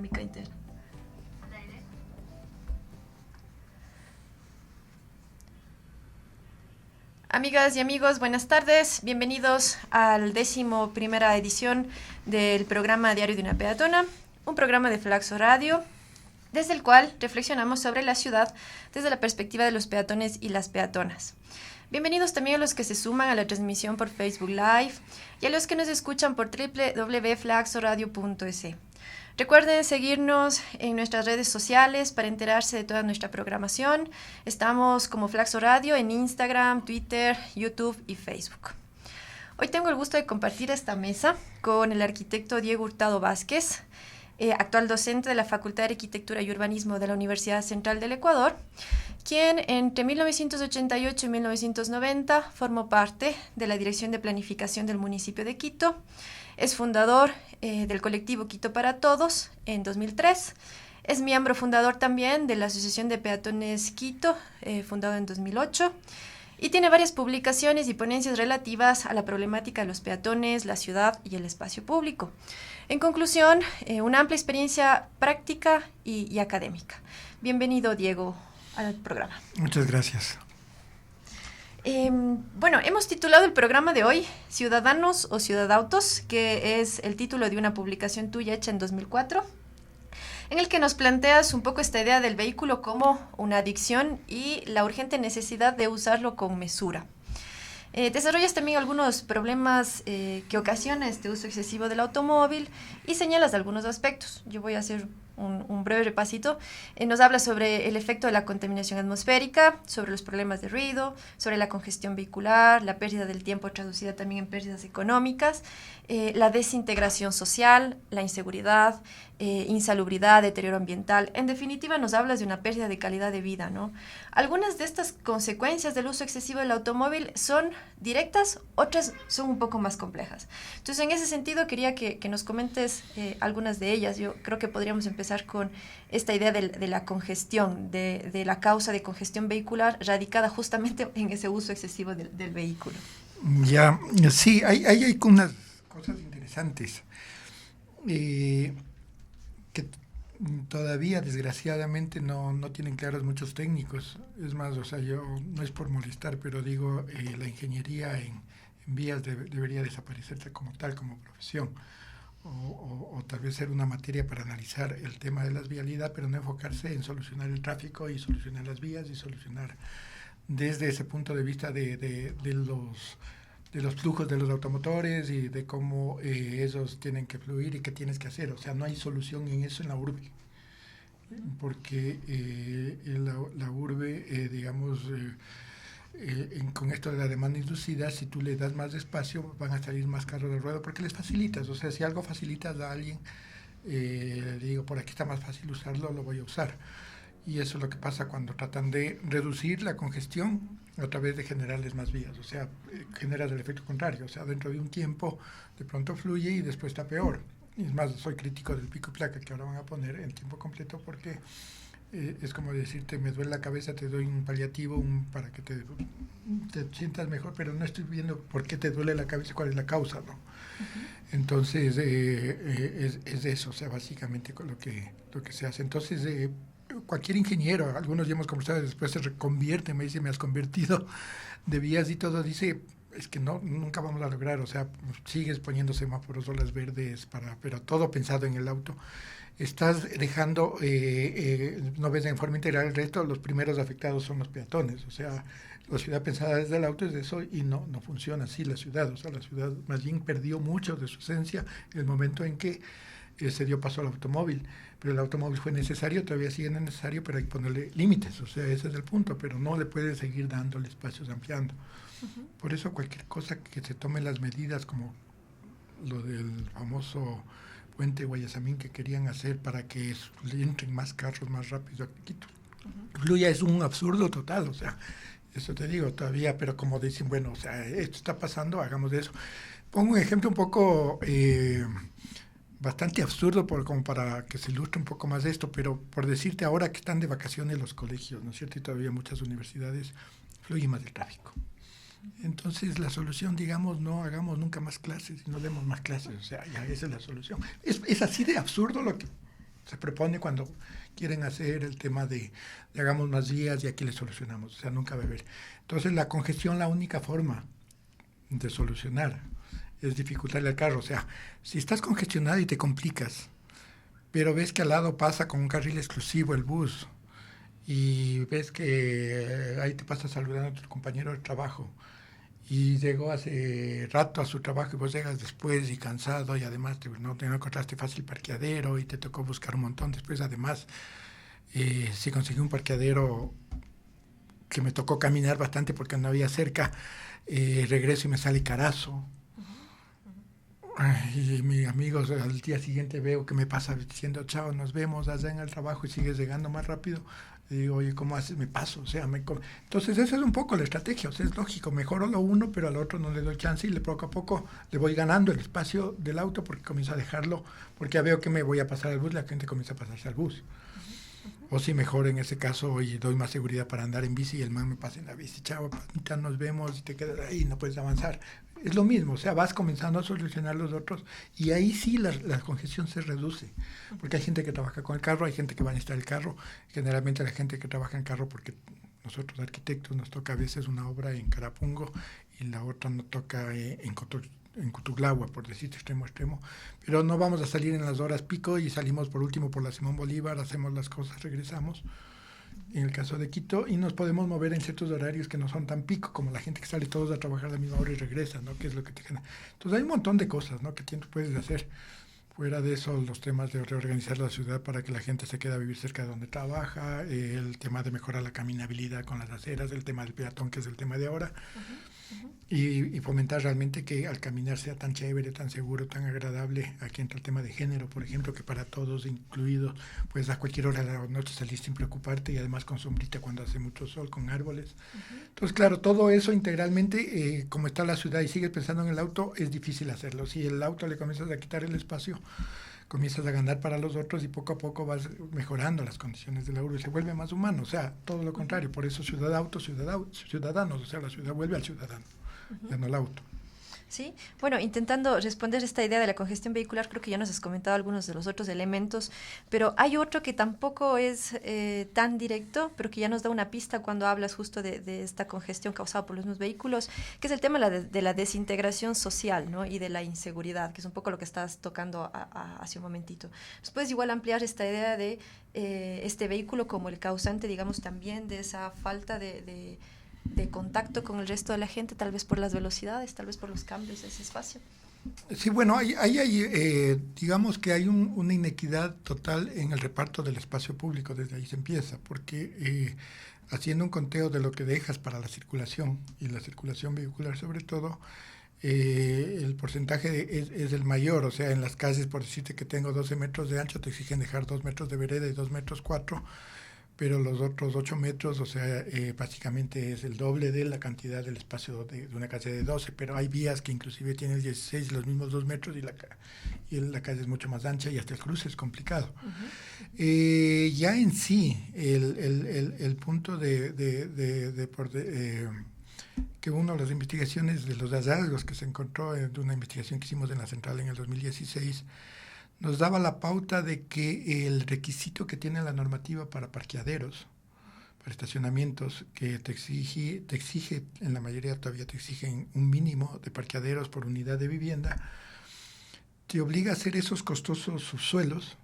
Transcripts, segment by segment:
dinámica interna. Amigas y amigos, buenas tardes. Bienvenidos al 11ª edición del programa Diario de una Peatona, un programa de Flaxo Radio, desde el cual reflexionamos sobre la ciudad desde la perspectiva de los peatones y las peatonas. Bienvenidos también a los que se suman a la transmisión por Facebook Live y a los que nos escuchan por www.flaxoradio.es. Recuerden seguirnos en nuestras redes sociales para enterarse de toda nuestra programación. Estamos como Flaxo Radio en Instagram, Twitter, YouTube y Facebook. Hoy tengo el gusto de compartir esta mesa con el arquitecto Diego Hurtado Vázquez, actual docente de la Facultad de Arquitectura y Urbanismo de la Universidad Central del Ecuador, quien entre 1988 y 1990 formó parte de la Dirección de Planificación del municipio de Quito. Es fundador del colectivo Quito para Todos en 2003. Es miembro fundador también de la Asociación de Peatones Quito, fundado en 2008. Y tiene varias publicaciones y ponencias relativas a la problemática de los peatones, la ciudad y el espacio público. En conclusión, una amplia experiencia práctica y académica. Bienvenido, Diego, al programa. Muchas gracias. Bueno, hemos titulado el programa de hoy Ciudadanos o Ciudadautos, que es el título de una publicación tuya hecha en 2004, en el que nos planteas un poco esta idea del vehículo como una adicción y la urgente necesidad de usarlo con mesura. Desarrollas también algunos problemas que ocasiona este uso excesivo del automóvil y señalas algunos aspectos. Yo voy a hacer un breve repasito. Nos habla sobre el efecto de la contaminación atmosférica, sobre los problemas de ruido, sobre la congestión vehicular, la pérdida del tiempo traducida también en pérdidas económicas, la desintegración social, la inseguridad, insalubridad, deterioro ambiental. En definitiva, nos hablas de una pérdida de calidad de vida, ¿no? Algunas de estas consecuencias del uso excesivo del automóvil son directas, otras son un poco más complejas. Entonces, en ese sentido, quería que nos comentes algunas de ellas. Yo creo que podríamos empezar con esta idea de la congestión, de la causa de congestión vehicular radicada justamente en ese uso excesivo del vehículo. Ya, sí, hay unas cosas interesantes que todavía desgraciadamente no tienen claros muchos técnicos. Es más, o sea, yo no es por molestar, pero digo, la ingeniería en vías debería desaparecerse como tal, como profesión. O tal vez ser una materia para analizar el tema de las vialidades, pero no enfocarse en solucionar el tráfico y solucionar las vías y solucionar desde ese punto de vista de los flujos de los automotores y de cómo esos tienen que fluir y qué tienes que hacer. O sea, no hay solución en eso en la urbe, porque la urbe, digamos, con esto de la demanda inducida, si tú le das más espacio, van a salir más carros del ruedo porque les facilitas. O sea, si algo facilitas a alguien, le digo, por aquí está más fácil usarlo, lo voy a usar. Y eso es lo que pasa cuando tratan de reducir la congestión a través de generarles más vías. O sea, generas el efecto contrario. O sea, dentro de un tiempo de pronto fluye y después está peor. Y es más, soy crítico del pico y placa que ahora van a poner en tiempo completo porque es como decirte, me duele la cabeza, te doy un paliativo para que te sientas mejor, pero no estoy viendo por qué te duele la cabeza y cuál es la causa, ¿no? Uh-huh. Entonces, es eso, o sea, básicamente con lo que se hace. Entonces, cualquier ingeniero, algunos ya hemos conversado, después se reconvierte, me dice, me has convertido de vías y todo, dice, es que nunca vamos a lograr, o sea, sigues poniendo semáforos, olas verdes, pero todo pensado en el auto. Estás dejando, no ves en forma integral el resto, los primeros afectados son los peatones, o sea, la ciudad pensada desde el auto es de eso y no funciona así la ciudad, o sea, la ciudad más bien perdió mucho de su esencia en el momento en que se dio paso al automóvil, pero el automóvil fue necesario, todavía sigue necesario, pero hay que ponerle límites, o sea, ese es el punto, pero no le puede seguir dándole espacios ampliando. Uh-huh. Por eso cualquier cosa que se tome las medidas, como lo del famoso puente Guayasamín que querían hacer para que entren más carros más rápido a Quito, fluya, es un absurdo total, o sea, eso te digo todavía, pero como dicen, bueno, o sea, esto está pasando, hagamos de eso. Pongo un ejemplo un poco bastante absurdo como para que se ilustre un poco más de esto, pero por decirte, ahora que están de vacaciones los colegios, ¿no es cierto? Y todavía muchas universidades, fluye más el tráfico. Entonces la solución, digamos, no hagamos nunca más clases y no demos más clases, o sea, ya esa es la solución. Es así de absurdo lo que Se propone cuando quieren hacer el tema de hagamos más vías y aquí le solucionamos, o sea, nunca va a haber. Entonces la congestión, la única forma de solucionar es dificultarle al carro, o sea, si estás congestionado y te complicas, pero ves que al lado pasa con un carril exclusivo el bus y ves que ahí te pasa saludando a tu compañero de trabajo y llegó hace rato a su trabajo y vos llegas después y cansado y además no encontraste fácil parqueadero y te tocó buscar un montón después. Además, si conseguí un parqueadero que me tocó caminar bastante porque no había cerca, regreso y me sale carazo. Y mis amigos al día siguiente veo que me pasa diciendo chao, nos vemos allá en el trabajo y sigues llegando más rápido. Y digo, oye, ¿cómo haces? Me paso, o sea, entonces esa es un poco la estrategia, o sea, es lógico, mejoro lo uno, pero al otro no le doy chance y poco a poco le voy ganando el espacio del auto porque comienzo a dejarlo, porque ya veo que me voy a pasar al bus, la gente comienza a pasarse al bus. O si mejor en ese caso y doy más seguridad para andar en bici y el man me pasa en la bici, chao, panita, nos vemos y te quedas ahí, no puedes avanzar. Es lo mismo, o sea, vas comenzando a solucionar los otros y ahí sí la congestión se reduce, porque hay gente que trabaja con el carro, hay gente que va a necesitar el carro, generalmente la gente que trabaja en carro, porque nosotros arquitectos nos toca a veces una obra en Carapungo y la otra nos toca en Cutuglagua, por decirte extremo a extremo, pero no vamos a salir en las horas pico y salimos por último por la Simón Bolívar, hacemos las cosas, regresamos. En el caso de Quito, y nos podemos mover en ciertos horarios que no son tan pico, como la gente que sale todos a trabajar a la misma hora y regresa, ¿no? Que es lo que te genera. Entonces hay un montón de cosas, ¿no? Que puedes hacer. Fuera de eso, los temas de reorganizar la ciudad para que la gente se quede a vivir cerca de donde trabaja, el tema de mejorar la caminabilidad con las aceras, el tema del peatón, que es el tema de ahora, y fomentar realmente que al caminar sea tan chévere, tan seguro, tan agradable. Aquí entra el tema de género, por ejemplo, que para todos, incluidos, pues a cualquier hora de la noche salir sin preocuparte y además con sombrita cuando hace mucho sol, con árboles. Entonces, claro, todo eso integralmente, como está la ciudad y sigues pensando en el auto, es difícil hacerlo. Si el auto le comienzas a quitar el espacio, comienzas a ganar para los otros y poco a poco vas mejorando las condiciones del auto y se vuelve más humano, o sea, todo lo contrario. Por eso ciudadanos, o sea, la ciudad vuelve al ciudadano, ya no al auto. Sí, bueno, intentando responder esta idea de la congestión vehicular, creo que ya nos has comentado algunos de los otros elementos, pero hay otro que tampoco es tan directo, pero que ya nos da una pista cuando hablas justo de esta congestión causada por los mismos vehículos, que es el tema de la desintegración social, ¿no? Y de la inseguridad, que es un poco lo que estás tocando hace un momentito. Entonces, puedes igual ampliar esta idea de este vehículo como el causante, digamos, también de esa falta de contacto con el resto de la gente, tal vez por las velocidades, tal vez por los cambios de ese espacio. Sí, bueno, digamos que hay una inequidad total en el reparto del espacio público, desde ahí se empieza, porque haciendo un conteo de lo que dejas para la circulación, y la circulación vehicular sobre todo, el porcentaje es el mayor, o sea, en las calles, por decirte que tengo 12 metros de ancho, te exigen dejar 2 metros de vereda y 2 metros 4, pero los otros 8 metros, o sea, básicamente es el doble de la cantidad del espacio de una calle de 12, pero hay vías que inclusive tienen 16, los mismos 2 metros, y la calle es mucho más ancha y hasta el cruce es complicado. Ya en sí, el punto que una de las investigaciones de los hallazgos que se encontró de una investigación que hicimos en la central en el 2016, nos daba la pauta de que el requisito que tiene la normativa para parqueaderos, para estacionamientos, que te exige, en la mayoría todavía te exigen un mínimo de parqueaderos por unidad de vivienda, te obliga a hacer esos costosos subsuelos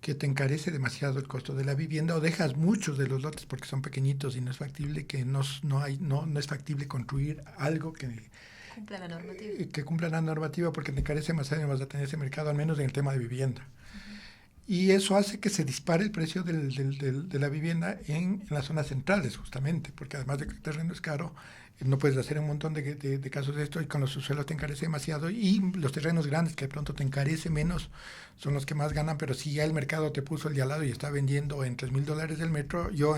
que te encarece demasiado el costo de la vivienda, o dejas muchos de los lotes porque son pequeñitos y no es factible no es factible construir algo que cumpla la normativa porque te encarece más años vas a tener ese mercado, al menos en el tema de vivienda. Y eso hace que se dispare el precio de la vivienda en las zonas centrales, justamente, porque además de que el terreno es caro, no puedes hacer un montón de casos de esto, y con los subsuelos te encarece demasiado, y los terrenos grandes que de pronto te encarece menos son los que más ganan. Pero si ya el mercado te puso el de al lado y está vendiendo en $3,000 el metro, yo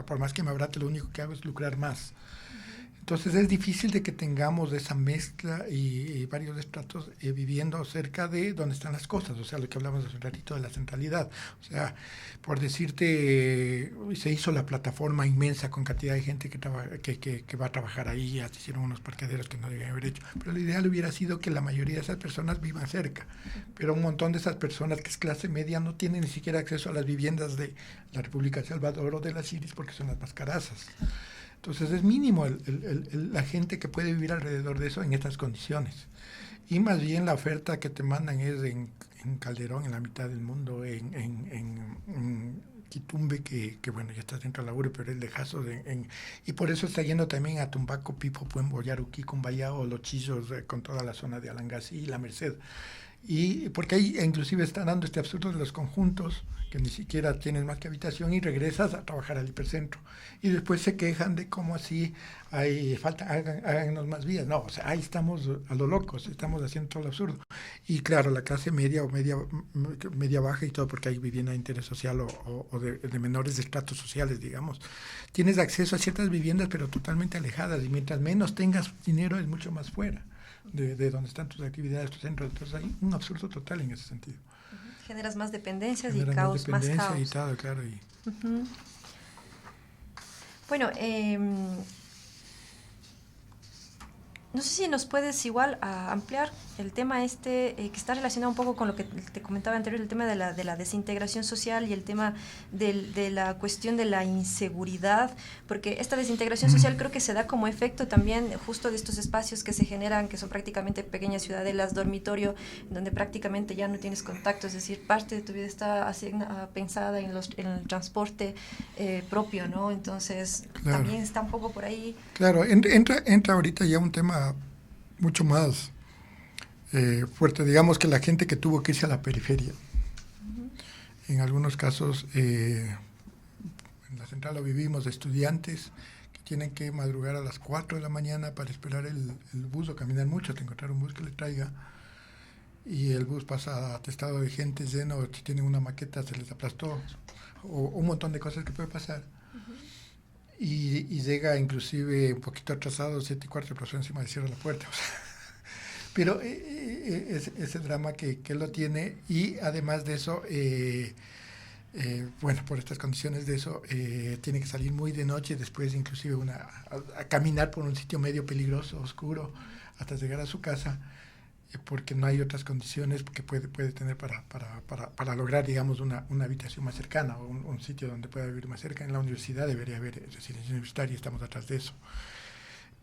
por más que me abrate, lo único que hago es lucrar más. Entonces es difícil de que tengamos esa mezcla y varios estratos viviendo cerca de donde están las cosas, o sea, lo que hablamos hace un ratito de la centralidad. O sea, por decirte, se hizo la plataforma inmensa con cantidad de gente que va a trabajar ahí, ya se hicieron unos parqueaderos que no debían haber hecho, pero lo ideal hubiera sido que la mayoría de esas personas vivan cerca, pero un montón de esas personas que es clase media no tienen ni siquiera acceso a las viviendas de la República de El Salvador o de las Iris porque son las más carazas. Entonces es mínimo la gente que puede vivir alrededor de eso en estas condiciones. Y más bien la oferta que te mandan es en Calderón, en la mitad del mundo, en Quitumbe, que bueno, ya está dentro de la URE, pero es lejazo. Y por eso está yendo también a Tumbaco, Pipo, Puembo, Yaruquí, Cumbayao, Los Chillos, con toda la zona de Alangasí y La Merced. Y porque ahí inclusive están dando este absurdo de los conjuntos, que ni siquiera tienes más que habitación y regresas a trabajar al hipercentro. Y después se quejan de cómo así háganos más vías. No, o sea, ahí estamos a lo locos, estamos haciendo todo lo absurdo. Y claro, la clase media o media baja y todo, porque hay vivienda de interés social o de menores estratos sociales, digamos, tienes acceso a ciertas viviendas, pero totalmente alejadas. Y mientras menos tengas dinero, es mucho más fuera de donde están tus actividades, tus centros. Entonces hay un absurdo total en ese sentido. Generas más dependencias y Generas caos, más caos. Y todo, claro. Bueno, no sé si nos puedes igual ampliar el tema que está relacionado un poco con lo que te comentaba anterior, el tema de la desintegración social y el tema de la cuestión de la inseguridad, porque esta desintegración social creo que se da como efecto también justo de estos espacios que se generan, que son prácticamente pequeñas ciudadelas, dormitorio, donde prácticamente ya no tienes contacto, es decir, parte de tu vida está pensada en el transporte propio, ¿no? Entonces, claro, también está un poco por ahí. Claro, entra ahorita ya un tema mucho más fuerte, digamos que la gente que tuvo que irse a la periferia. En algunos casos, en la central lo vivimos, estudiantes que tienen que madrugar a las 4 de la mañana para esperar el bus o caminar mucho hasta encontrar un bus que le traiga, y el bus pasa atestado de gente lleno, si tienen una maqueta se les aplastó, o un montón de cosas que puede pasar. Y llega inclusive un poquito atrasado, 7:15, el profesor encima le cierra la puerta. O sea, pero ese drama que él lo tiene, y además de eso, bueno, por estas condiciones de eso, tiene que salir muy de noche, después inclusive a caminar por un sitio medio peligroso, oscuro, hasta llegar a su casa, porque no hay otras condiciones que puede tener para lograr, digamos, una habitación más cercana o un sitio donde pueda vivir más cerca. En la universidad debería haber residencia universitaria, estamos atrás de eso.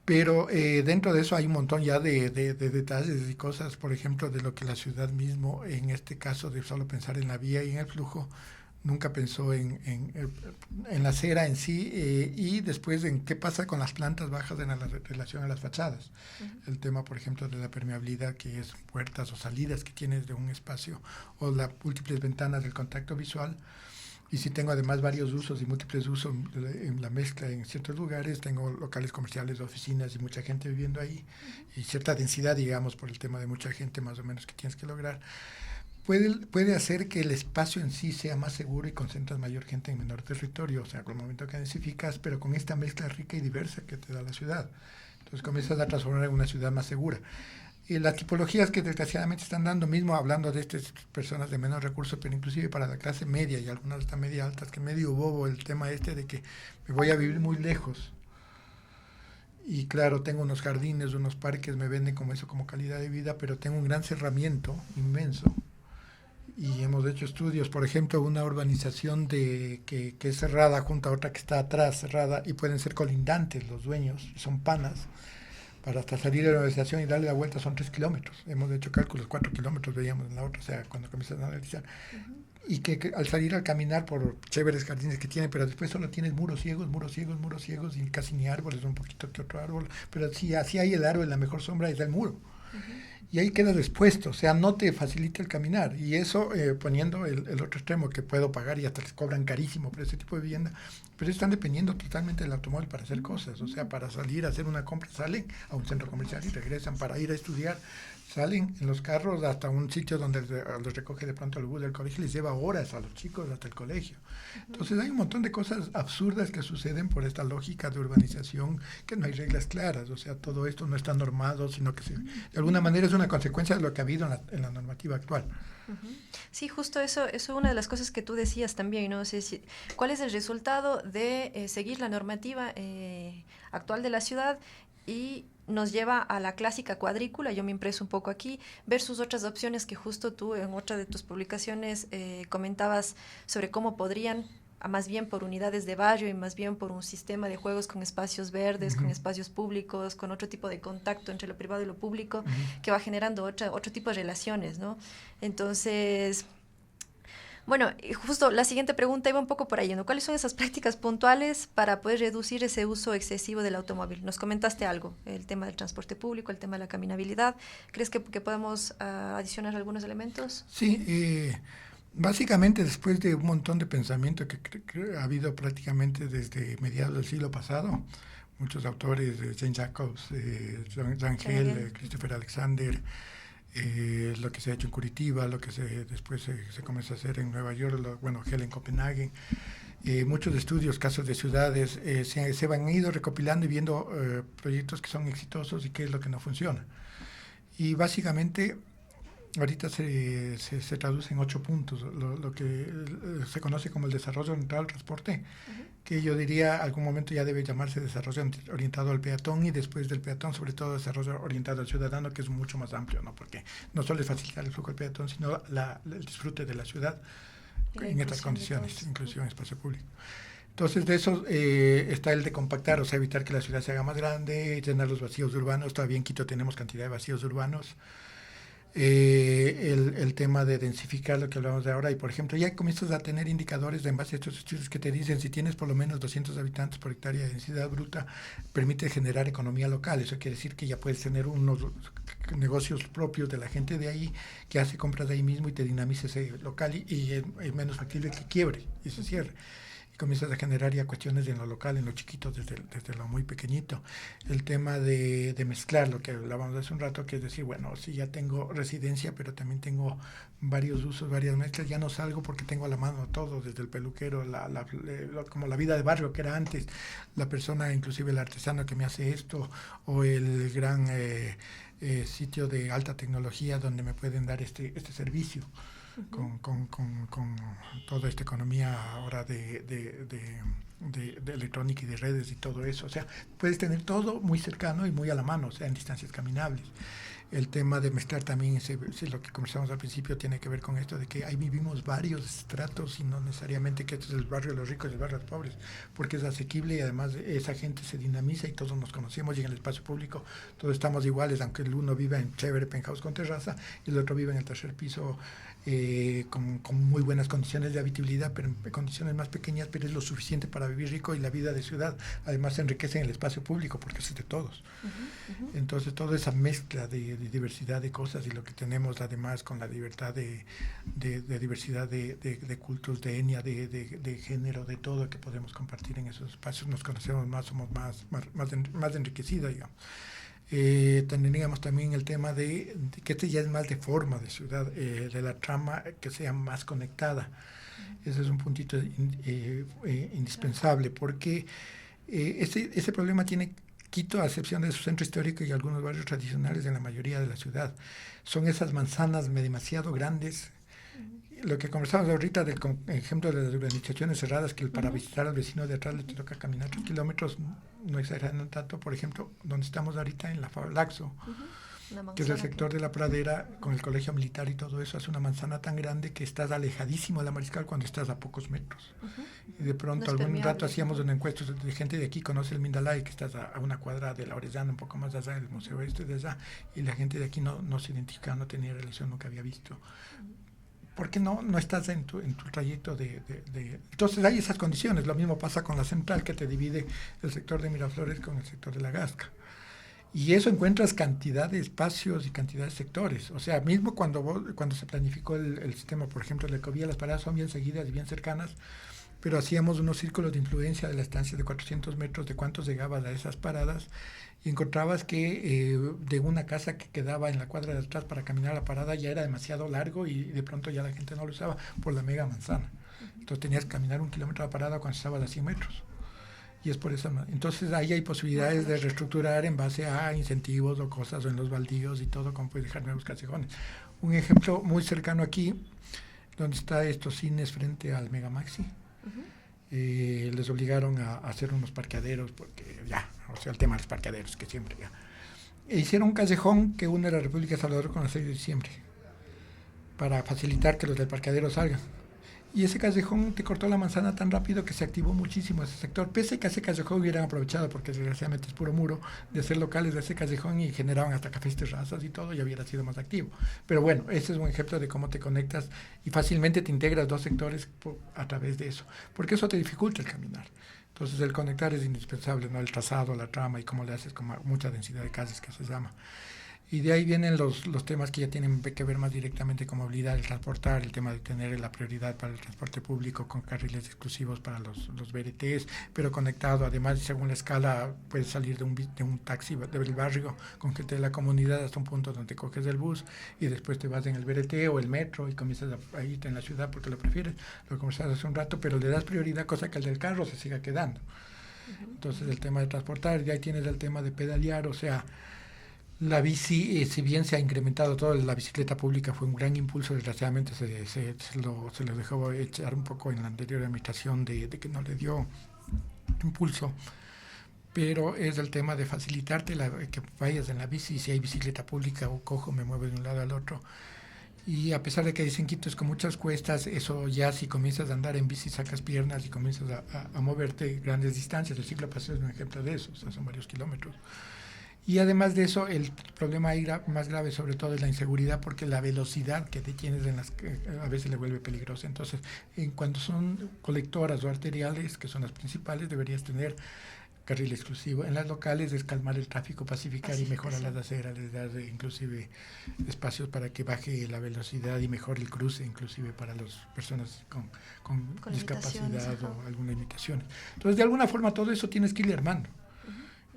Pero dentro de eso hay un montón ya de detalles y cosas, por ejemplo, de lo que la ciudad mismo, en este caso de solo pensar en la vía y en el flujo, nunca pensó en la acera en sí, y después en qué pasa con las plantas bajas en relación a las fachadas. El tema, por ejemplo, de la permeabilidad, que es puertas o salidas que tienes de un espacio, o las múltiples ventanas del contacto visual. Y si tengo además varios usos y múltiples usos en la mezcla en ciertos lugares, tengo locales comerciales, oficinas y mucha gente viviendo ahí, y cierta densidad, digamos, por el tema de mucha gente más o menos que tienes que lograr. Puede hacer que el espacio en sí sea más seguro y concentras mayor gente en menor territorio, o sea, con el momento que densificas, pero con esta mezcla rica y diversa que te da la ciudad. Entonces comienzas a transformar en una ciudad más segura. Y las tipologías que desgraciadamente están dando, mismo hablando de estas personas de menos recursos, pero inclusive para la clase media y algunas hasta media altas, que medio bobo el tema de que me voy a vivir muy lejos. Y claro, tengo unos jardines, unos parques, me venden como eso, como calidad de vida, pero tengo un gran cerramiento inmenso. Y hemos hecho estudios, por ejemplo, una urbanización que es cerrada junto a otra que está atrás cerrada, y pueden ser colindantes los dueños, son panas, para hasta salir de la urbanización y darle la vuelta son 3 kilómetros. Hemos hecho cálculos, 4 kilómetros veíamos en la otra, o sea, cuando comienzas a analizar. Y que al salir al caminar por chéveres jardines que tiene, pero después solo tienes muros ciegos, y casi ni árboles, un poquito que otro árbol, pero si así hay el árbol, la mejor sombra es el muro. Y ahí quedas expuesto, o sea, no te facilita el caminar. Y eso poniendo el otro extremo, que puedo pagar y hasta les cobran carísimo por ese tipo de vivienda, pero están dependiendo totalmente del automóvil para hacer cosas. O sea, para salir a hacer una compra, salen a un centro comercial y regresan, para ir a estudiar, salen en los carros hasta un sitio donde los recoge de pronto el bus del colegio y les lleva horas a los chicos hasta el colegio. Entonces hay un montón de cosas absurdas que suceden por esta lógica de urbanización, que no hay reglas claras, o sea, todo esto no está normado, sino que de alguna manera es una consecuencia de lo que ha habido en la normativa actual. Sí, justo eso es una de las cosas que tú decías también, ¿no? O sea, ¿cuál es el resultado de seguir la normativa actual de la ciudad? Y nos lleva a la clásica cuadrícula, yo me impreso un poco aquí, versus otras opciones que justo tú en otra de tus publicaciones comentabas sobre cómo podrían, más bien por unidades de barrio y más bien por un sistema de juegos con espacios verdes, con espacios públicos, con otro tipo de contacto entre lo privado y lo público, que va generando otro tipo de relaciones, ¿no? Entonces, bueno, justo la siguiente pregunta iba un poco por ahí, ¿no? ¿Cuáles son esas prácticas puntuales para poder reducir ese uso excesivo del automóvil? Nos comentaste algo, el tema del transporte público, el tema de la caminabilidad. ¿Crees que podemos adicionar algunos elementos? Sí, básicamente después de un montón de pensamiento que ha habido prácticamente desde mediados del siglo pasado, muchos autores, Jane Jacobs, Rangel, Christopher Alexander, lo que se ha hecho en Curitiba, lo que después se comenzó a hacer en Nueva York, Hell en Copenhague, muchos estudios, casos de ciudades, se han ido recopilando y viendo proyectos que son exitosos y qué es lo que no funciona. Y básicamente ahorita se traduce en 8 puntos, lo que se conoce como el desarrollo orientado al transporte, que yo diría algún momento ya debe llamarse desarrollo orientado al peatón, y después del peatón sobre todo desarrollo orientado al ciudadano, que es mucho más amplio, ¿no? Porque no solo es facilitar el flujo del peatón, sino el disfrute de la ciudad en estas condiciones, inclusión en espacio público. Entonces, de eso está el de compactar, o sea, evitar que la ciudad se haga más grande, llenar los vacíos urbanos. Todavía en Quito tenemos cantidad de vacíos urbanos. El tema de densificar, lo que hablamos de ahora, y por ejemplo ya comienzas a tener indicadores en base a estos estudios que te dicen si tienes por lo menos 200 habitantes por hectárea de densidad bruta, permite generar economía local. Eso quiere decir que ya puedes tener unos negocios propios de la gente de ahí, que hace compras de ahí mismo y te dinamiza ese local, y es menos factible que quiebre y se cierre. Y comienzas a generar ya cuestiones en lo local, en lo chiquito, desde lo muy pequeñito. El tema de mezclar, lo que hablábamos hace un rato, que es decir, bueno, si ya tengo residencia, pero también tengo varios usos, varias mezclas, ya no salgo porque tengo a la mano todo, desde el peluquero, como la vida de barrio que era antes, la persona, inclusive el artesano que me hace esto, o el gran sitio de alta tecnología donde me pueden dar este servicio. Con toda esta economía ahora de electrónica y de redes y todo eso. O sea, puedes tener todo muy cercano y muy a la mano, o sea, en distancias caminables. El tema de mezclar también, lo que conversamos al principio, tiene que ver con esto de que ahí vivimos varios estratos y no necesariamente que este es el barrio de los ricos y el barrio de los pobres, porque es asequible y además esa gente se dinamiza y todos nos conocemos, y en el espacio público todos estamos iguales, aunque el uno viva en chévere penthouse con terraza y el otro vive en el tercer piso con muy buenas condiciones de habitabilidad, pero en condiciones más pequeñas, pero es lo suficiente para vivir rico, y la vida de ciudad además se enriquece en el espacio público porque es de todos. Entonces toda esa mezcla de diversidad de cosas, y lo que tenemos además con la libertad de diversidad de cultos, de etnia, de género, de todo que podemos compartir en esos espacios, nos conocemos más, somos más enriquecidos, digamos. Tendríamos también el tema de que este ya es más de forma de ciudad, de la trama que sea más conectada. Ese es un puntito indispensable, porque ese problema tiene Quito, a excepción de su centro histórico y algunos barrios tradicionales en la mayoría de la ciudad. Son esas manzanas demasiado grandes. Lo que conversamos ahorita del ejemplo de las urbanizaciones cerradas, que para visitar al vecino de atrás le toca caminar 3 kilómetros, no exagerando tanto. Por ejemplo, donde estamos ahorita en la Laxo, que es el sector de la pradera, con el colegio militar y todo eso, es una manzana tan grande que estás alejadísimo de la Mariscal cuando estás a pocos metros. Y de pronto, algún rato hacíamos una encuesta de gente de aquí, conoce el Mindalay, que estás a una cuadra de la Orellana, un poco más allá del Museo Este de allá, y la gente de aquí no se identificaba, no tenía relación, nunca había visto. Porque no estás en tu trayecto Entonces hay esas condiciones. Lo mismo pasa con la central, que te divide el sector de Miraflores con el sector de La Gasca. Y eso encuentras cantidad de espacios y cantidad de sectores. O sea, mismo cuando se planificó el sistema, por ejemplo, la Ecovía, las paradas son bien seguidas y bien cercanas, pero hacíamos unos círculos de influencia de la estancia de 400 metros de cuántos llegabas a esas paradas y encontrabas que de una casa que quedaba en la cuadra de atrás para caminar a la parada ya era demasiado largo y de pronto ya la gente no lo usaba por la mega manzana. Entonces tenías que caminar 1 kilómetro a la parada cuando estabas a 100 metros. Y es por eso. Entonces ahí hay posibilidades de reestructurar en base a incentivos o cosas o en los baldíos y todo, como puedes dejar nuevos callejones. Un ejemplo muy cercano aquí, donde está estos cines frente al Megamaxi. Les obligaron a hacer unos parqueaderos porque ya, o sea, el tema de los parqueaderos que siempre ya. E hicieron un callejón que une la República de Salvador con la 6 de diciembre para facilitar que los del parqueadero salgan. Y ese callejón te cortó la manzana tan rápido que se activó muchísimo ese sector. Pese a que ese callejón hubieran aprovechado, porque desgraciadamente es puro muro, de hacer locales de ese callejón y generaban hasta cafés terrazas y todo, y hubiera sido más activo. Pero bueno, ese es un ejemplo de cómo te conectas y fácilmente te integras dos sectores a través de eso. Porque eso te dificulta el caminar. Entonces el conectar es indispensable, ¿no? El trazado, la trama y cómo le haces con mucha densidad de calles que se llama. Y de ahí vienen los temas que ya tienen que ver más directamente con movilidad, el transportar, el tema de tener la prioridad para el transporte público con carriles exclusivos para los VRTs, pero conectado. Además, según la escala, puedes salir de un taxi del barrio con gente de la comunidad hasta un punto donde coges el bus y después te vas en el VRT o el metro y comienzas a irte en la ciudad porque lo prefieres. Lo conversamos hace un rato, pero le das prioridad, cosa que el del carro se siga quedando. Entonces, el tema de transportar, y ahí tienes el tema de pedalear, o sea, la bici, si bien se ha incrementado todo, la bicicleta pública fue un gran impulso, desgraciadamente se lo dejó echar un poco en la anterior administración de que no le dio impulso, pero es el tema de facilitarte que vayas en la bici, si hay bicicleta pública o cojo, me muevo de un lado al otro. Y a pesar de que dicen Quito es con muchas cuestas, eso ya si comienzas a andar en bici, sacas piernas y comienzas a moverte grandes distancias. El ciclo paseo es un ejemplo de eso, o sea, son varios kilómetros. Y además de eso, el problema ahí más grave sobre todo es la inseguridad, porque la velocidad que te tienes a veces le vuelve peligrosa. Entonces, cuando son colectoras o arteriales, que son las principales, deberías tener carril exclusivo. En las locales es calmar el tráfico, pacificar y mejorar las aceras, les dar inclusive espacios para que baje la velocidad y mejore el cruce, inclusive para las personas con discapacidad o alguna limitación. Entonces, de alguna forma, todo eso tienes que ir armando.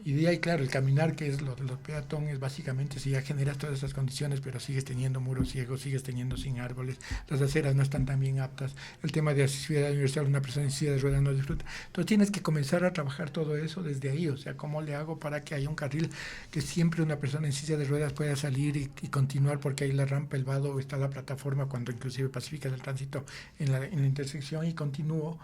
Y de ahí, claro, el caminar, que es lo de los peatones, básicamente si ya generas todas esas condiciones, pero sigues teniendo muros ciegos, sigues teniendo sin árboles, las aceras no están tan bien aptas, el tema de accesibilidad universal, una persona en silla de ruedas no disfruta. Entonces tienes que comenzar a trabajar todo eso desde ahí, o sea, ¿cómo le hago para que haya un carril que siempre una persona en silla de ruedas pueda salir y continuar, porque hay la rampa, el vado, está la plataforma, cuando inclusive pacificas el tránsito en la intersección y continúo?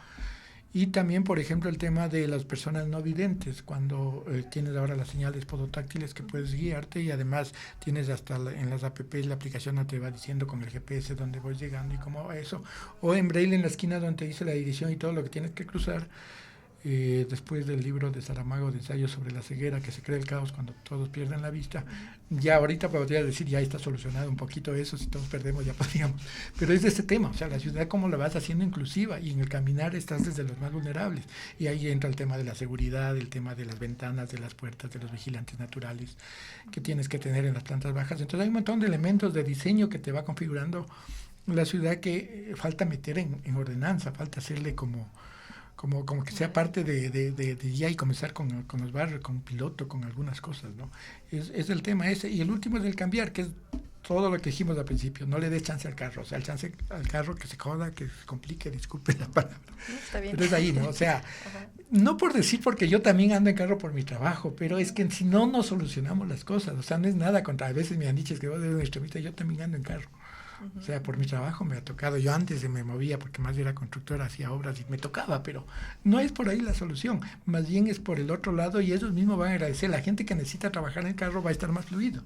Y también, por ejemplo, el tema de las personas no videntes, cuando tienes ahora las señales podotáctiles que puedes guiarte, y además tienes hasta en las apps la aplicación te va diciendo con el GPS dónde voy llegando y cómo va eso, o en braille en la esquina donde te dice la dirección y todo lo que tienes que cruzar. Después del libro de Saramago de ensayos sobre la ceguera, que se crea el caos cuando todos pierden la vista, ya ahorita podría decir ya está solucionado un poquito eso, si todos perdemos ya podríamos, pero es de este tema, o sea, la ciudad cómo la vas haciendo inclusiva, y en el caminar estás desde los más vulnerables, y ahí entra el tema de la seguridad, el tema de las ventanas, de las puertas, de los vigilantes naturales que tienes que tener en las plantas bajas. Entonces hay un montón de elementos de diseño que te va configurando la ciudad que falta meter en ordenanza, falta hacerle como que sea parte de ya, y comenzar con los barrios, con un piloto, con algunas cosas, ¿no? Es el tema ese. Y el último es el cambiar, que es todo lo que dijimos al principio. No le dé chance al carro, o sea, el chance al carro que se joda, que se complique, disculpe la palabra. Está bien. Pero es ahí, ¿no? O sea, no por decir, porque yo también ando en carro por mi trabajo, pero es que si no, no solucionamos las cosas. O sea, no es nada contra, a veces me han dicho que vos eres un extremista, yo también ando en carro. O sea, por mi trabajo me ha tocado. Yo antes me movía porque más era constructora, hacía obras y me tocaba, pero no es por ahí la solución. Más bien es por el otro lado, y ellos mismos van a agradecer. La gente que necesita trabajar en el carro va a estar más fluido,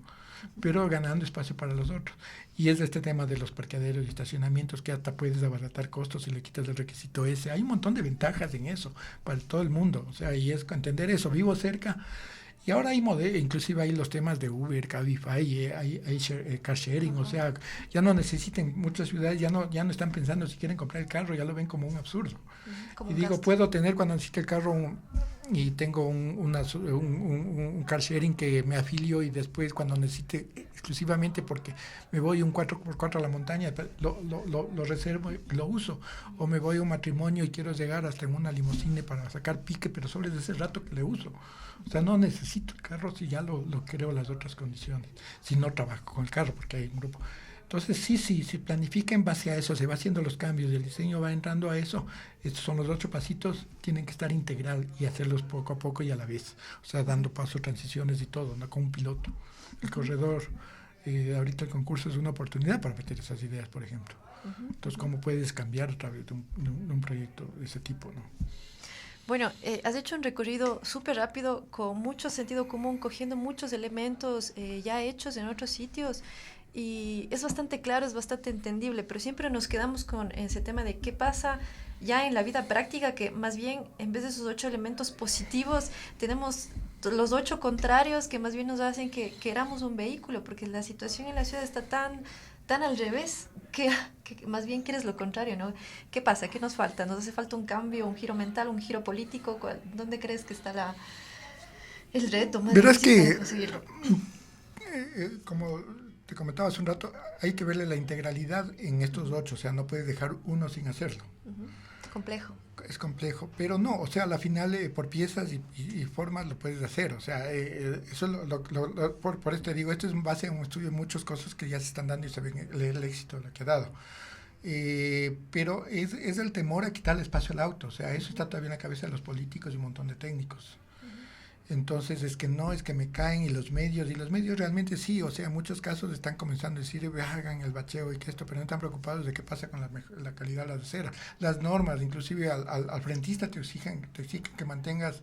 pero ganando espacio para los otros. Y es este tema de los parqueaderos y estacionamientos, que hasta puedes abaratar costos si le quitas el requisito ese. Hay un montón de ventajas en eso para todo el mundo. O sea, y es entender eso. Vivo cerca. Y ahora hay inclusive hay los temas de Uber, Cabify, hay car sharing, o sea, ya no necesiten, muchas ciudades ya no están pensando si quieren comprar el carro, ya lo ven como un absurdo. Y digo, puedo tener cuando necesite el carro y tengo un car sharing que me afilio y después cuando necesite exclusivamente porque me voy un 4x4 a la montaña, lo reservo y lo uso. O me voy a un matrimonio y quiero llegar hasta en una limusine para sacar pique, pero solo es de ese rato que le uso. O sea, no necesito el carro si ya lo creo las otras condiciones. Si no trabajo con el carro porque hay un grupo. Entonces, sí, se planifica en base a eso, se va haciendo los cambios, el diseño va entrando a eso. Estos son los 8 pasitos, tienen que estar integral y hacerlos poco a poco y a la vez. O sea, dando paso, transiciones y todo, ¿no? Con un piloto. El corredor, ahorita el concurso es una oportunidad para meter esas ideas, por ejemplo. Entonces, ¿cómo puedes cambiar a través de un proyecto de ese tipo, ¿no? Bueno, has hecho un recorrido súper rápido, con mucho sentido común, cogiendo muchos elementos ya hechos en otros sitios. Y es bastante claro, es bastante entendible, pero siempre nos quedamos con ese tema de qué pasa ya en la vida práctica, que más bien en vez de esos 8 elementos positivos, tenemos los 8 contrarios que más bien nos hacen que queramos un vehículo, porque la situación en la ciudad está tan al revés que más bien quieres lo contrario, ¿no? ¿Qué pasa? ¿Qué nos falta? ¿Nos hace falta un cambio, un giro mental, un giro político? ¿Dónde crees que está el reto más Verás difícil que, para conseguirlo? como te comentaba hace un rato, hay que verle la integralidad en estos 8, o sea, no puedes dejar uno sin hacerlo. Es complejo. Es complejo, pero no, o sea, a la final por piezas y formas lo puedes hacer, o sea, eso por esto te digo, esto es en base a un estudio de muchas cosas que ya se están dando y se ven el éxito lo que ha dado. Pero es el temor a quitarle espacio al auto, o sea, eso está todavía en la cabeza de los políticos y un montón de técnicos. Entonces es que me caen y los medios realmente sí, o sea, en muchos casos están comenzando a decir, hagan el bacheo y que esto, pero no están preocupados de qué pasa con la calidad de la acera. Las normas, inclusive al frentista te exigen que mantengas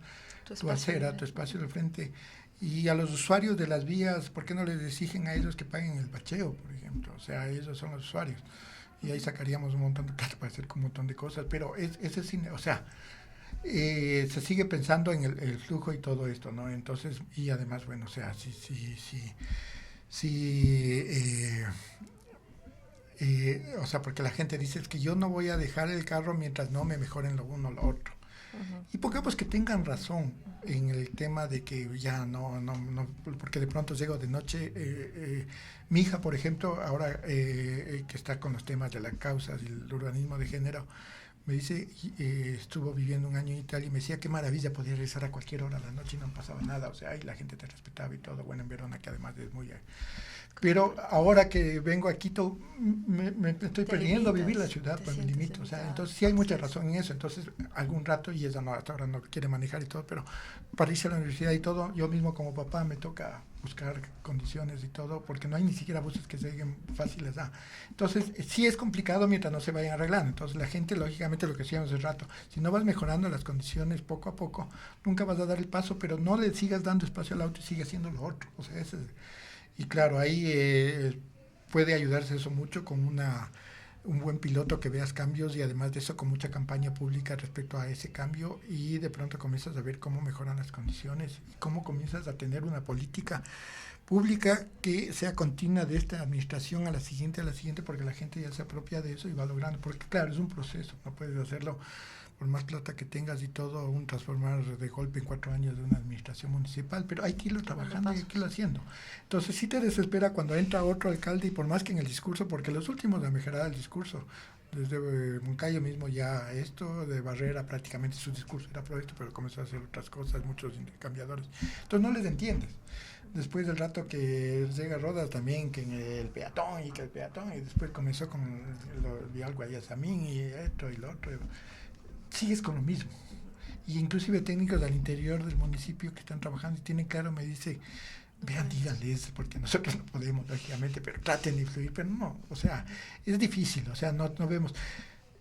tu acera, tu espacio del frente, y a los usuarios de las vías, ¿por qué no les exigen a ellos que paguen el bacheo, por ejemplo? O sea, ellos son los usuarios, y ahí sacaríamos un montón de plata para hacer un montón de cosas, pero ese cine, o sea, se sigue pensando en el flujo y todo esto, ¿no? Entonces, y además, bueno, o sea, o sea, porque la gente dice es que yo no voy a dejar el carro mientras no me mejoren lo uno o lo otro. Y pongamos que tengan razón en el tema de que ya no, porque de pronto llego de noche. Mi hija, por ejemplo, ahora que está con los temas de las causas y el urbanismo de género, me dice, estuvo viviendo un año en Italia y me decía qué maravilla podía regresar a cualquier hora de la noche y no pasaba nada, o sea, ahí la gente te respetaba y todo, bueno, en Verona que además es muy... Pero ahora que vengo a Quito, me estoy perdiendo vivir la ciudad, pues me limito, o sea, entonces sí hay mucha razón en eso, entonces algún rato, y ella no, hasta ahora no quiere manejar y todo, pero para irse a la universidad y todo, yo mismo como papá me toca buscar condiciones y todo, porque no hay ni siquiera buses que lleguen fáciles. Entonces, sí es complicado mientras no se vayan arreglando. Entonces, la gente, lógicamente, lo que decíamos hace rato, si no vas mejorando las condiciones poco a poco, nunca vas a dar el paso, pero no le sigas dando espacio al auto y sigue haciendo lo otro. O sea, y claro, ahí puede ayudarse eso mucho con un buen piloto que veas cambios y además de eso con mucha campaña pública respecto a ese cambio y de pronto comienzas a ver cómo mejoran las condiciones y cómo comienzas a tener una política pública que sea continua de esta administración a la siguiente, porque la gente ya se apropia de eso y va logrando, porque claro, es un proceso, no puedes hacerlo por más plata que tengas y todo, transformar de golpe en 4 años de una administración municipal, pero hay que irlo trabajando y hay que irlo haciendo. Entonces sí te desespera cuando entra otro alcalde y por más que en el discurso, porque los últimos han mejorado el discurso, desde Moncayo mismo ya esto, de Barrera prácticamente su discurso era pro esto, pero comenzó a hacer otras cosas, muchos intercambiadores, entonces no les entiendes. Después del rato que llega Rodas también, que en el peatón, y después comenzó con el vial Guayasamín y esto y lo otro, sigues con lo mismo. Y inclusive técnicos al interior del municipio que están trabajando y tienen claro, me dice, vean, díganles, porque nosotros no podemos, lógicamente, pero traten de influir, pero no, o sea, es difícil, o sea, no vemos.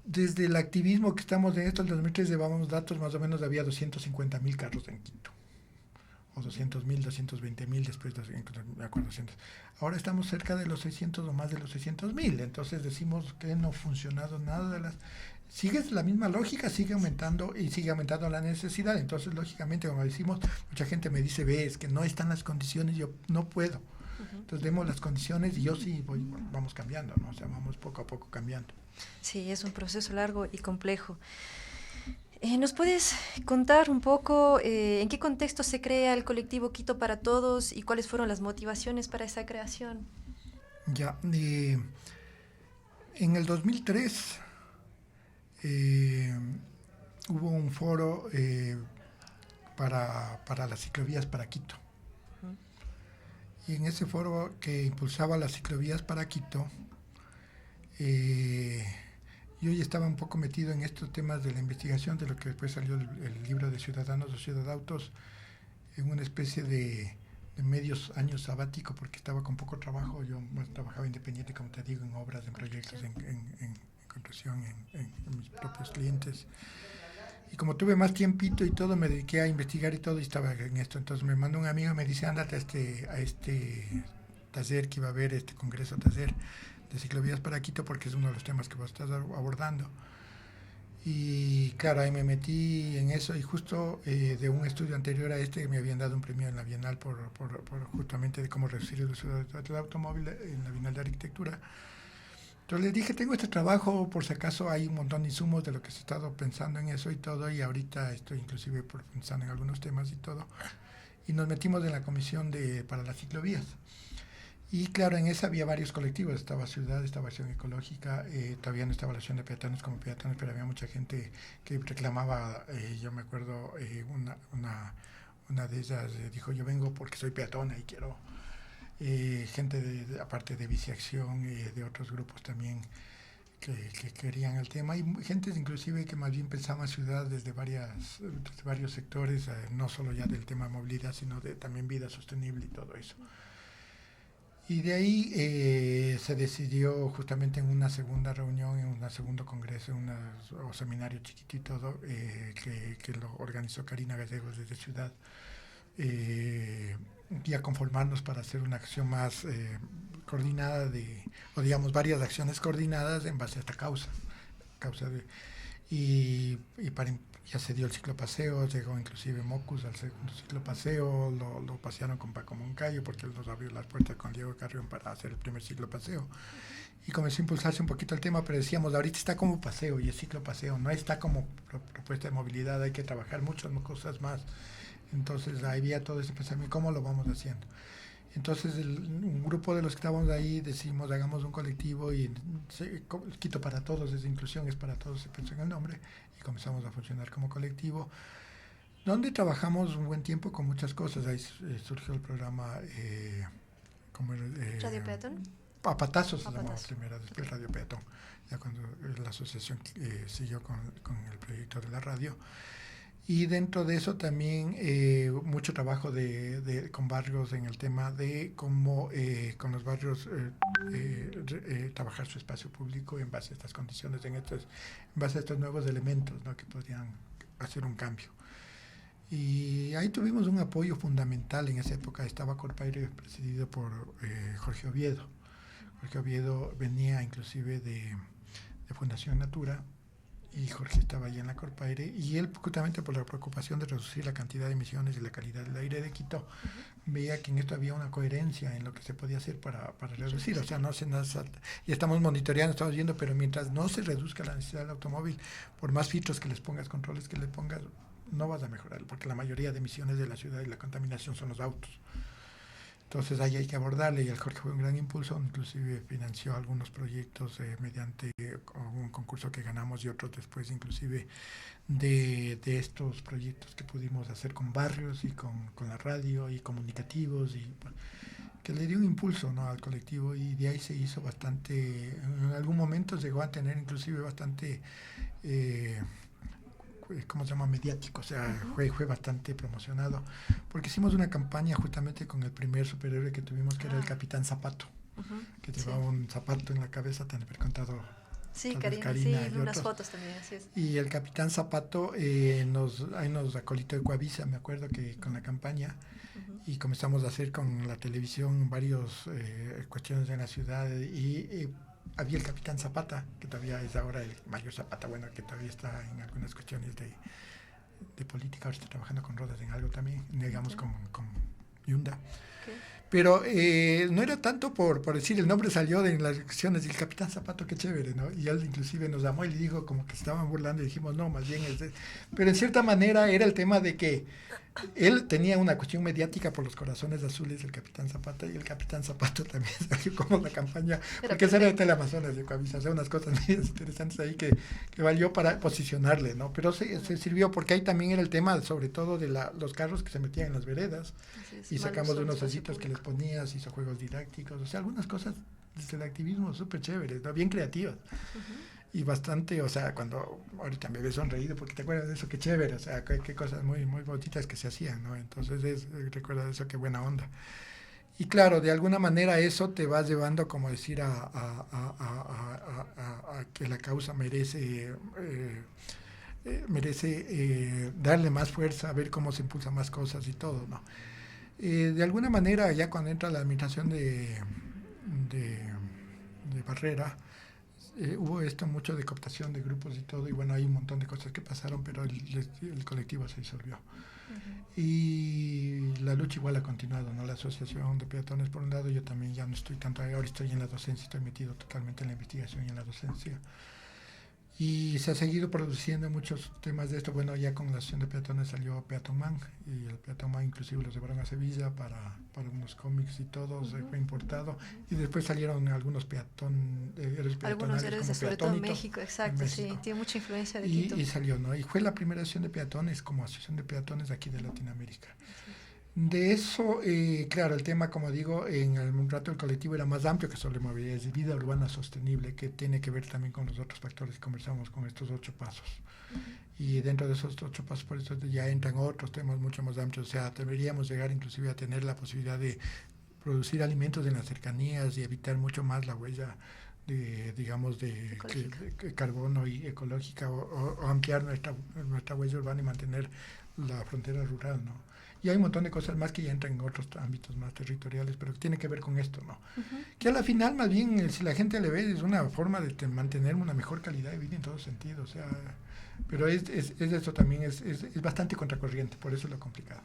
Desde el activismo que estamos en esto, en 2003 llevábamos datos, más o menos había 250,000 carros en Quito, o 200,000, 220,000, después, me acuerdo, 200. Ahora estamos cerca de los 600 o más de los 600,000, entonces decimos que no ha funcionado nada de las... Sigue la misma lógica, sigue aumentando y sigue aumentando la necesidad. Entonces, lógicamente, como decimos, mucha gente me dice, es que no están las condiciones, yo no puedo. Entonces, demos las condiciones y yo sí vamos cambiando, ¿no? O sea, vamos poco a poco cambiando. Sí, es un proceso largo y complejo. ¿Nos puedes contar un poco en qué contexto se crea el colectivo Quito para Todos y cuáles fueron las motivaciones para esa creación? Ya, en el 2003 eh, hubo un foro para las ciclovías para Quito. Uh-huh. Y en ese foro que impulsaba las ciclovías para Quito, yo ya estaba un poco metido en estos temas de la investigación, de lo que después salió el libro de Ciudadanos o Ciudadautos, en una especie de medios años sabático, porque estaba con poco trabajo. Yo trabajaba independiente, como te digo, en obras, en proyectos, en construcción, en mis propios clientes. Y como tuve más tiempito y todo, me dediqué a investigar y todo, y estaba en esto. Entonces me mandó un amigo y me dice, ándate a este taller que iba a haber, este congreso taller de ciclovías para Quito, porque es uno de los temas que vos estás abordando. Y claro, ahí me metí en eso, y justo de un estudio anterior a este me habían dado un premio en la Bienal por justamente de cómo reducir el uso del automóvil en la Bienal de Arquitectura. Entonces les dije, tengo este trabajo, por si acaso hay un montón de insumos de lo que se ha estado pensando en eso y todo, y ahorita estoy inclusive pensando en algunos temas y todo. Y nos metimos en la comisión para las ciclovías. Y claro, en esa había varios colectivos, estaba Ciudad, estaba Acción Ecológica, todavía no estaba la Acción de Peatones como peatones, pero había mucha gente que reclamaba. Yo me acuerdo, una de ellas dijo, yo vengo porque soy peatona y quiero. Gente aparte de Biciacción, de otros grupos también que querían el tema, y gente inclusive que más bien pensaba ciudad desde varios sectores, no solo ya del tema movilidad, sino de también vida sostenible y todo eso. Y de ahí se decidió justamente en una segunda reunión, en un segundo congreso, o seminario chiquitito, que lo organizó Karina Gallegos desde Ciudad, y a conformarnos para hacer una acción más coordinada, o digamos varias acciones coordinadas en base a esta causa y ya se dio el ciclopaseo, llegó inclusive Mocus al segundo ciclopaseo, lo pasearon con Paco Moncayo porque él nos abrió las puertas con Diego Carrión para hacer el primer ciclopaseo, y comenzó a impulsarse un poquito el tema, pero decíamos, ahorita está como paseo y es ciclopaseo, no está como propuesta de movilidad, hay que trabajar muchas cosas más. Entonces había todo ese pensamiento, ¿cómo lo vamos haciendo? Entonces un grupo de los que estábamos ahí decimos, hagamos un colectivo, y Quito para Todos, es inclusión, es para todos, se pensó en el nombre, y comenzamos a funcionar como colectivo, donde trabajamos un buen tiempo con muchas cosas. Ahí surgió el programa ¿Radio Peatón? A Patazos se llamaba primero, después Radio Peatón, ya cuando la asociación siguió con el proyecto de la radio. Y dentro de eso también mucho trabajo con barrios en el tema de cómo con los barrios trabajar su espacio público en base a estas condiciones, en base a estos nuevos elementos, ¿no?, que podrían hacer un cambio. Y ahí tuvimos un apoyo fundamental. En esa época estaba Corpaire presidido por Jorge Oviedo. Jorge Oviedo venía inclusive de Fundación Natura, y Jorge estaba allí en la Corpaire, y él, justamente por la preocupación de reducir la cantidad de emisiones y la calidad del aire de Quito, veía que en esto había una coherencia en lo que se podía hacer para reducir. O sea, y estamos monitoreando, estamos viendo, pero mientras no se reduzca la necesidad del automóvil, por más filtros que les pongas, controles que le pongas, no vas a mejorar, porque la mayoría de emisiones de la ciudad y la contaminación son los autos. Entonces ahí hay que abordarle, y el Jorge fue un gran impulso, inclusive financió algunos proyectos mediante un concurso que ganamos, y otros después inclusive de estos proyectos que pudimos hacer con barrios y con la radio y comunicativos, y que le dio un impulso, ¿no?, al colectivo, y de ahí se hizo bastante. En algún momento llegó a tener inclusive bastante ¿cómo se llama?, mediático, o sea, fue bastante promocionado, porque hicimos una campaña justamente con el primer superhéroe que tuvimos, que era el Capitán Zapato, que llevaba un zapato en la cabeza, te han contado. Sí, Karina, sí, unas fotos también, así es. Y el Capitán Zapato ahí nos acolitó Ecuavisa, me acuerdo, que con la campaña, y comenzamos a hacer con la televisión varios cuestiones en la ciudad, y había el Capitán Zapata, que todavía es ahora el Mayor Zapata, bueno, que todavía está en algunas cuestiones de política, ahora está trabajando con Rodas en algo también, digamos, con Yunda. Okay. Pero no era tanto por decir, el nombre salió de las elecciones, y el Capitán Zapato, qué chévere, ¿no? Y él inclusive nos llamó y le dijo como que se estaban burlando y dijimos, no, más bien es de... Pero en cierta manera era el tema de que él tenía una cuestión mediática por los corazones azules del Capitán Zapata, y el Capitán Zapato también salió como la campaña, porque esa era de Teleamazonas de Coavisa, o sea, unas cosas muy interesantes ahí que valió para posicionarle, ¿no? Pero se sirvió porque ahí también era el tema, sobre todo de los carros que se metían en las veredas, y sacamos unos ositos que les ponías, hizo juegos didácticos, o sea, algunas cosas desde el activismo súper chéveres, ¿no? Bien creativas. Y bastante, o sea, cuando ahorita me ves sonreído porque te acuerdas de eso, qué chévere, o sea, qué cosas muy, muy bonitas que se hacían, ¿no? Entonces, recuerda eso, qué buena onda. Y claro, de alguna manera eso te va llevando, como decir, a que la causa merece darle más fuerza, a ver cómo se impulsan más cosas y todo, ¿no? De alguna manera, ya cuando entra la administración de Barrera, hubo esto mucho de cooptación de grupos y todo, y bueno, hay un montón de cosas que pasaron, pero el colectivo se disolvió. Y la lucha igual ha continuado, ¿no? La asociación de peatones, por un lado, yo también ya no estoy tanto, ahora estoy en la docencia, estoy metido totalmente en la investigación y en la docencia. Y se ha seguido produciendo muchos temas de esto. Bueno, ya con la asociación de peatones salió Peatón Man, y el Peatón Man inclusive los llevaron a Sevilla para unos cómics y todo, se fue importado. Y después salieron algunos algunos héroes de sobre todo México, exacto, México. Sí, tiene mucha influencia de Quito. Y salió, ¿no? Y fue la primera asociación de peatones como asociación de peatones aquí de Latinoamérica. De eso, claro, el tema, como digo, en un rato el colectivo era más amplio que solo movilidad, es vida urbana sostenible, que tiene que ver también con los otros factores que conversamos, con estos 8 pasos. Y dentro de esos 8 pasos, por eso ya entran otros temas mucho más amplios. O sea, deberíamos llegar inclusive a tener la posibilidad de producir alimentos en las cercanías y evitar mucho más la huella digamos, de carbono y ecológica, o ampliar nuestra huella urbana y mantener la frontera rural, ¿no? Y hay un montón de cosas más que ya entran en otros ámbitos más territoriales, pero que tiene que ver con esto, ¿no? Que a la final, más bien, si la gente le ve, es una forma de mantener una mejor calidad de vida en todos sentidos, o sea, pero esto también es bastante contracorriente, por eso es lo complicado.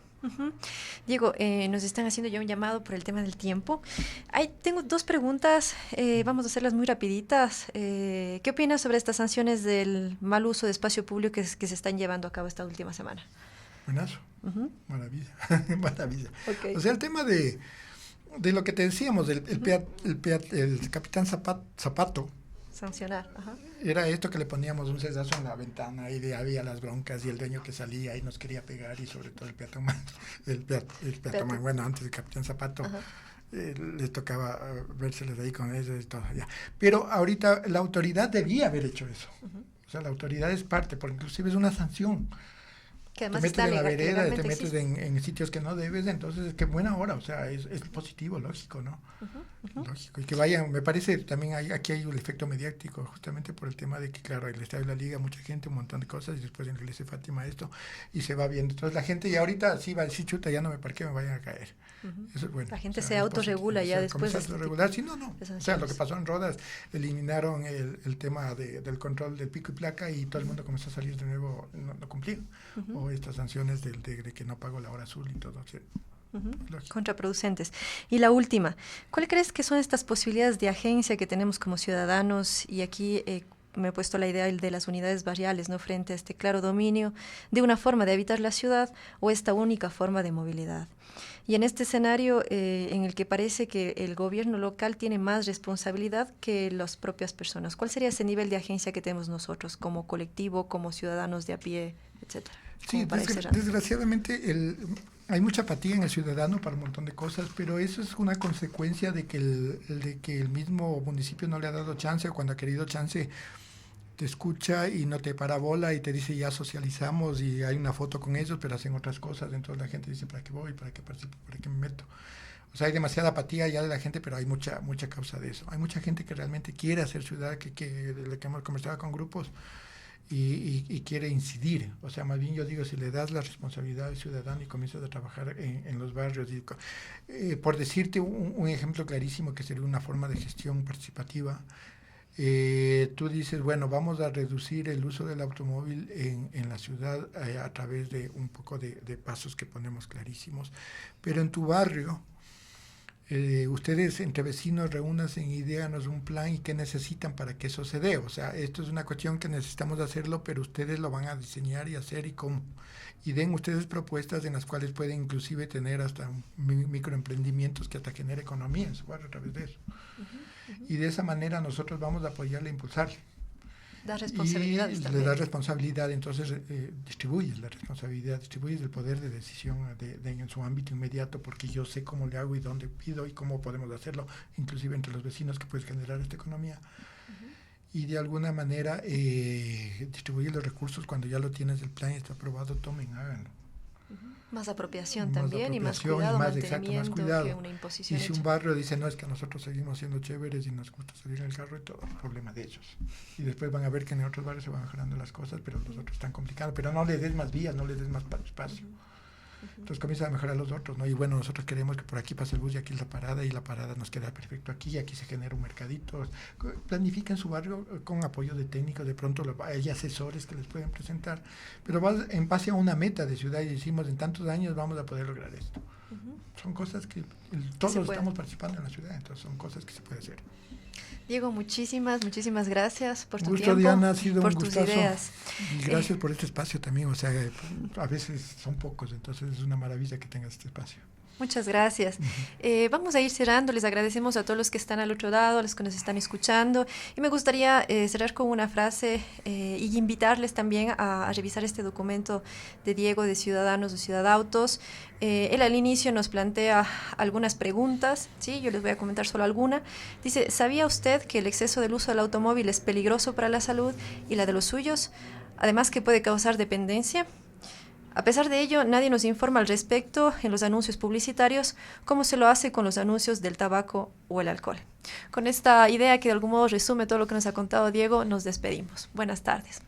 Diego, nos están haciendo ya un llamado por el tema del tiempo. Tengo 2 preguntas, vamos a hacerlas muy rapiditas. ¿Qué opinas sobre estas sanciones del mal uso de espacio público que se están llevando a cabo esta última semana? Buenazo, maravilla, maravilla. Okay. O sea, el tema de lo que te decíamos, el Capitán Zapato, sancionar. Era esto que le poníamos un cedazo en la ventana y había las broncas y el dueño que salía y nos quería pegar, y sobre todo el peatón man, bueno, antes del Capitán Zapato, les tocaba vérseles ahí con eso y todo, ya. Pero ahorita la autoridad debía haber hecho eso. O sea, la autoridad es parte, porque inclusive es una sanción. Que además te metes en la vereda, te metes en sitios que no debes, entonces qué buena hora, o sea, es positivo, lógico, ¿no? Lógico, y que vayan, me parece, también aquí hay un efecto mediático, justamente por el tema de que, claro, el Estadio de la Liga, mucha gente, un montón de cosas, y después en la Iglesia de Fátima esto, y se va viendo, entonces la gente ya ahorita sí va a decir, chuta, ya no me parqué, me vayan a caer. Eso es bueno. La gente se autorregula ya después. Se autorregular, sí, no. O sea, lo que pasó en Rodas, eliminaron el tema del control del pico y placa, y todo el mundo comenzó a salir de nuevo, no cumplían. O estas sanciones de que no pago la hora azul y todo. ¿Sí? Contraproducentes. Y la última, ¿cuál crees que son estas posibilidades de agencia que tenemos como ciudadanos? Y aquí me he puesto la idea de las unidades barriales, ¿no? Frente a este claro dominio de una forma de habitar la ciudad o esta única forma de movilidad. Y en este escenario en el que parece que el gobierno local tiene más responsabilidad que las propias personas, ¿cuál sería ese nivel de agencia que tenemos nosotros como colectivo, como ciudadanos de a pie, etcétera? Sí, desgraciadamente hay mucha apatía en el ciudadano para un montón de cosas, pero eso es una consecuencia de que el mismo municipio no le ha dado chance, o cuando ha querido chance te escucha y no te para bola y te dice ya socializamos y hay una foto con ellos, pero hacen otras cosas. Entonces la gente dice, ¿para qué voy? ¿Para qué participo? ¿Para qué me meto? O sea, hay demasiada apatía ya de la gente, pero hay mucha causa de eso. Hay mucha gente que realmente quiere hacer ciudad, de la que hemos conversado con grupos, y quiere incidir. O sea, más bien yo digo, si le das la responsabilidad al ciudadano y comienzas a trabajar en los barrios, por decirte un ejemplo clarísimo que sería una forma de gestión participativa, tú dices, bueno, vamos a reducir el uso del automóvil en la ciudad a través de un poco de pasos que ponemos clarísimos, pero en tu barrio Ustedes entre vecinos reúnanse y díganos un plan y qué necesitan para que eso se dé. O sea, esto es una cuestión que necesitamos hacerlo, pero ustedes lo van a diseñar y hacer y cómo. Y den ustedes propuestas en las cuales pueden inclusive tener hasta microemprendimientos que hasta genere economía en su barrio a través de eso. Y de esa manera nosotros vamos a apoyarle, impulsarle. Da responsabilidades y también. le da responsabilidad, entonces distribuyes la responsabilidad, distribuyes el poder de decisión en su ámbito inmediato, porque yo sé cómo le hago y dónde pido y cómo podemos hacerlo, inclusive entre los vecinos, que puedes generar esta economía. Y de alguna manera distribuye los recursos cuando ya lo tienes el plan y está aprobado, tomen, háganlo. Más apropiación Más también apropiación y más cuidado, exacto, más mantenimiento cuidado. que una imposición Y si hecha. un barrio dice, no, es que nosotros seguimos siendo chéveres y nos gusta salir en el carro y todo, problema de ellos. Y después van a ver que en otros barrios se van mejorando las cosas, pero los otros están complicados. Pero no les des más vías, no les des más espacio. Entonces comienzan a mejorar los otros, ¿no? Y bueno, nosotros queremos que por aquí pase el bus y aquí es la parada, y la parada nos queda perfecto aquí, y aquí se genera un mercadito. Planifiquen su barrio con apoyo de técnicos, de pronto hay asesores que les pueden presentar, pero en base a una meta de ciudad, y decimos, en tantos años vamos a poder lograr esto. Son cosas que todos estamos participando en la ciudad, entonces son cosas que se puede hacer. Diego, muchísimas gracias por tu gusto, tiempo, Diana, ha sido por un tus gustazo. ideas. Y gracias por este espacio también, o sea, a veces son pocos, entonces es una maravilla que tengas este espacio. Muchas gracias. Vamos a ir cerrando. Les agradecemos a todos los que están al otro lado, a los que nos están escuchando. Y me gustaría cerrar con una frase y invitarles también a revisar este documento de Diego de Ciudadanos o Ciudadautos. Él al inicio nos plantea algunas preguntas, ¿sí? Yo les voy a comentar solo alguna. Dice, ¿sabía usted que el exceso del uso del automóvil es peligroso para la salud y la de los suyos? Además que puede causar dependencia. A pesar de ello, nadie nos informa al respecto en los anuncios publicitarios, como se lo hace con los anuncios del tabaco o el alcohol. Con esta idea que de algún modo resume todo lo que nos ha contado Diego, nos despedimos. Buenas tardes.